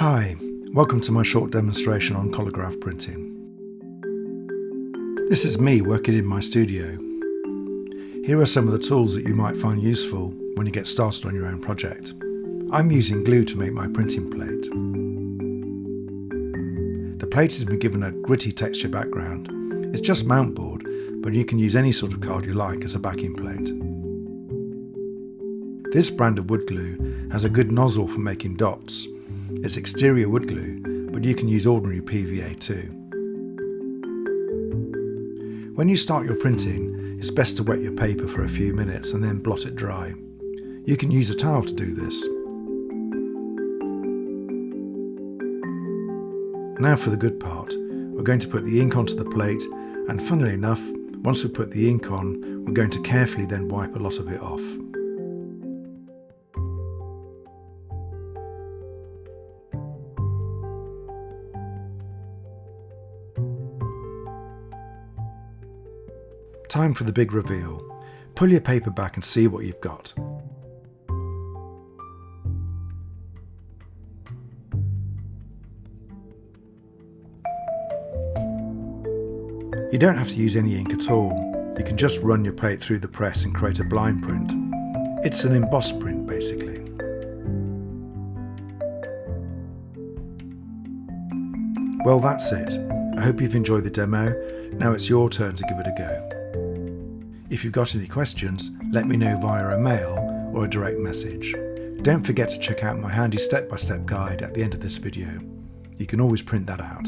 Hi, welcome to my short demonstration on Collagraph printing. This is me working in my studio. Here are some of the tools that you might find useful when you get started on your own project. I'm using glue to make my printing plate. The plate has been given a gritty texture background. It's just mount board, but you can use any sort of card you like as a backing plate. This brand of wood glue has a good nozzle for making dots. It's exterior wood glue, but you can use ordinary PVA too. When you start your printing, it's best to wet your paper for a few minutes and then blot it dry. You can use a towel to do this. Now for the good part. We're going to put the ink onto the plate, and funnily enough, once we put the ink on, we're going to carefully then wipe a lot of it off. Time for the big reveal. Pull your paper back and see what you've got. You don't have to use any ink at all. You can just run your plate through the press and create a blind print. It's an embossed print basically. Well, that's it. I hope you've enjoyed the demo. Now it's your turn to give it a go. If you've got any questions, let me know via a mail or a direct message. Don't forget to check out my handy step-by-step guide at the end of this video. You can always print that out.